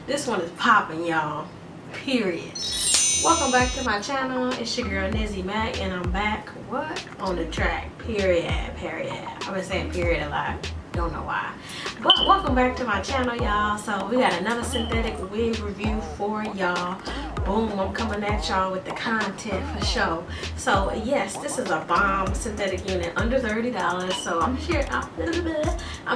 This one is popping, y'all. Period. Welcome back to my channel. It's your girl Nizzymacllc, and I'm back on the track. Period. I've been saying period a lot. Don't know why. But welcome back to my channel, y'all. So we got another synthetic wig review for y'all. Boom, I'm coming at y'all with the content for sure. So yes, this is a bomb synthetic unit under $30. So I'm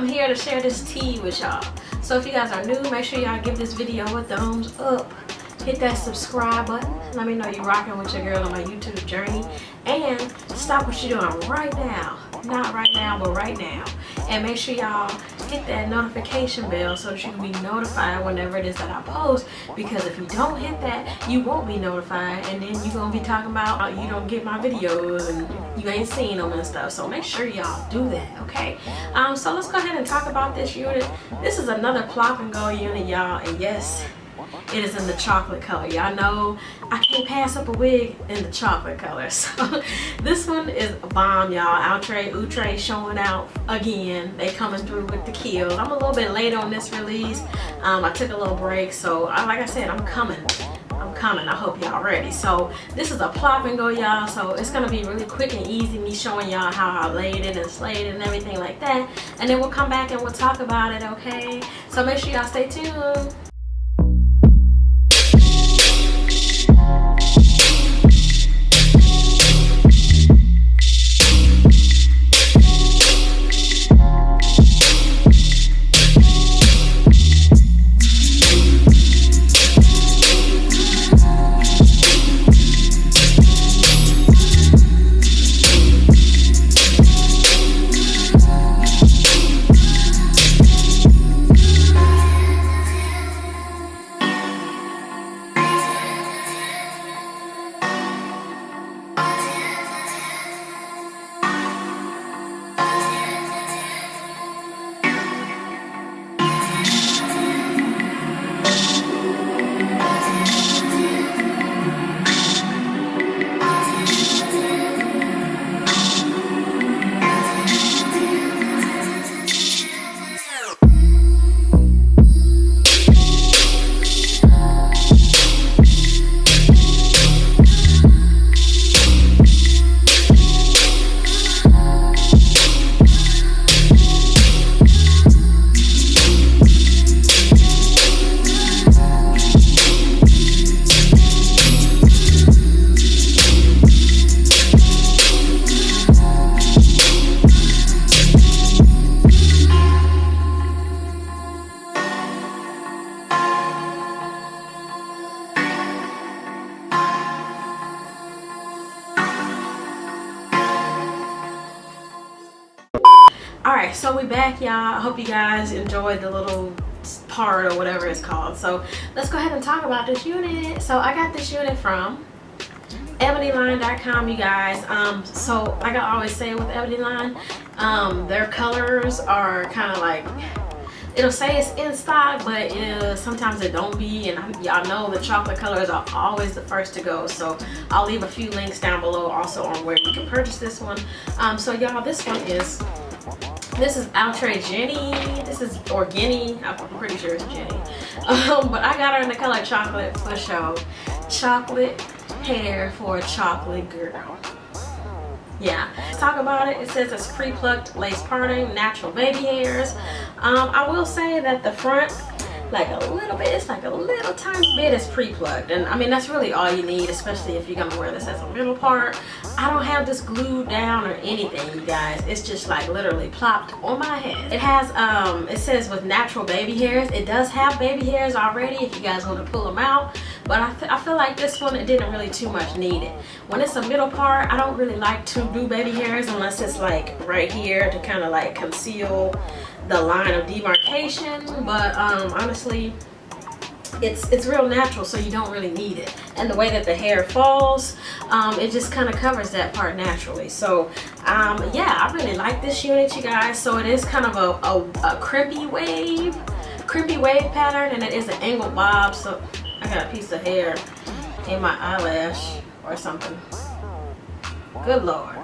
here to share this tea with y'all. So if you guys are new, make sure y'all give this video a thumbs up. Hit that subscribe button. Let me know you're rocking with your girl on my YouTube journey. And stop what you're doing right now. Not right now, but right now. And make sure y'all hit that notification bell so that you can be notified whenever it is that I post. Because if you don't hit that, you won't be notified. And then you're going to be talking about you don't get my videos and you ain't seen them and stuff. So make sure y'all do that, okay? So let's go ahead and talk about this unit. This is another plop and go unit, y'all. And yes, it is in the chocolate color. Y'all know I can't pass up a wig in the chocolate color. So this one is a bomb, y'all. Outre showing out again. They coming through with the kills. I'm a little bit late on this release. I took a little break. So like I said, I'm coming. I hope y'all ready. So this is a plop and go, y'all. So it's gonna be really quick and easy, me showing y'all how I laid it and slayed it and everything like that. And then we'll come back and we'll talk about it, okay? So make sure y'all stay tuned. Alright, so we back, y'all. I hope you guys enjoyed the little part or whatever it's called. So let's go ahead and talk about this unit. So I got this unit from ebonyline.com, you guys. So like I always say with Ebonyline, their colors are kind of like, it'll say it's in stock, but sometimes it don't be. And y'all know the chocolate colors are always the first to go. So I'll leave a few links down below also on where you can purchase this one. So y'all, this is Outre Ginny. This is, or Ginny. I'm pretty sure it's Ginny. But I got her in the color chocolate for show. Chocolate hair for a chocolate girl. Yeah, let's talk about it. It says it's pre-plucked lace parting, natural baby hairs. I will say that the front, like a little bit, it's like a little tiny bit is pre-plucked, and I mean that's really all you need, especially if you're gonna wear this as a middle part. I don't have this glued down or anything, you guys. It's just like literally plopped on my head. It has it says with natural baby hairs. It does have baby hairs already if you guys want to pull them out, but I feel like this one, it didn't really too much need it. When it's a middle part, I don't really like to do baby hairs unless it's like right here to kind of like conceal the line of demarcation, but honestly it's real natural, so you don't really need it. And the way that the hair falls, it just kind of covers that part naturally. So yeah, I really like this unit, you guys. So it is kind of a crimpy wave pattern, and it is an angled bob. So I got a piece of hair in my eyelash or something. Good Lord.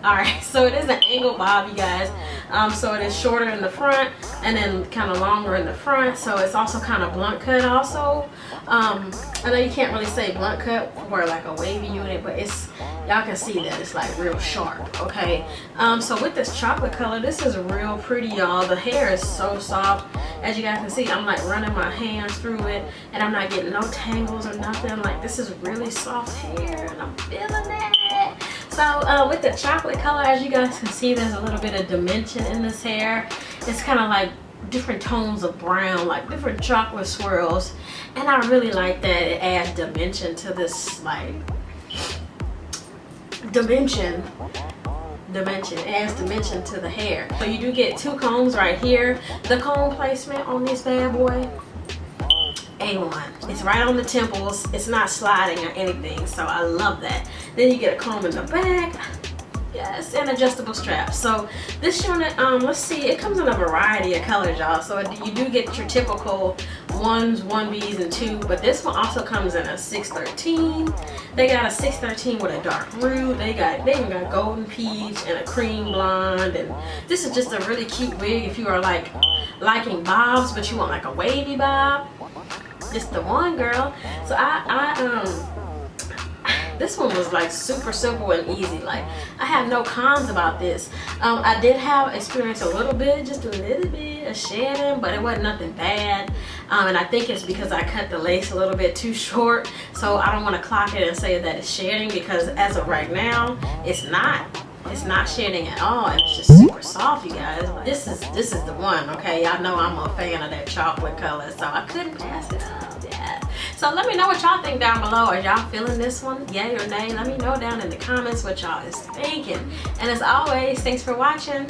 Alright, so it is an angled bob, you guys. So it is shorter in the front and then kind of longer in the front. So it's also kind of blunt cut also. I know you can't really say blunt cut for like a wavy unit, but it's, y'all can see that it's like real sharp, okay? So with this chocolate color, this is real pretty, y'all. The hair is so soft. As you guys can see, I'm like running my hands through it and I'm not getting no tangles or nothing. Like, this is really soft hair and I'm feeling it. So with the chocolate color, as you guys can see, there's a little bit of dimension in this hair. It's kind of like different tones of brown, like different chocolate swirls, and I really like that. It adds dimension to this, like dimension, it adds dimension to the hair. So you do get 2 combs right here. The comb placement on this bad boy, A1. It's right on the temples. It's not sliding or anything, so I love that. Then you get a comb in the back. Yes, and adjustable straps. So this unit, let's see, it comes in a variety of colors, y'all. So you do get your typical 1s, 1Bs, and 2, but this one also comes in a 613. They got a 613 with a dark root. They even got golden peach and a cream blonde, and this is just a really cute wig if you are like liking bobs, but you want like a wavy bob. This the one, girl. So this one was like super simple and easy. Like, I have no cons about this. I did have experience a little bit, just a little bit of shedding, but it wasn't nothing bad. And I think it's because I cut the lace a little bit too short. So I don't want to clock it and say that it's shedding, because as of right now, it's not. It's not shedding at all, and it's just super soft, you guys. Like, this is the one, okay? Y'all know I'm a fan of that chocolate color, so I couldn't pass it up. Yeah. So let me know what y'all think down below. Are y'all feeling this one? Yay or nay? Let me know down in the comments what y'all is thinking. And as always, thanks for watching.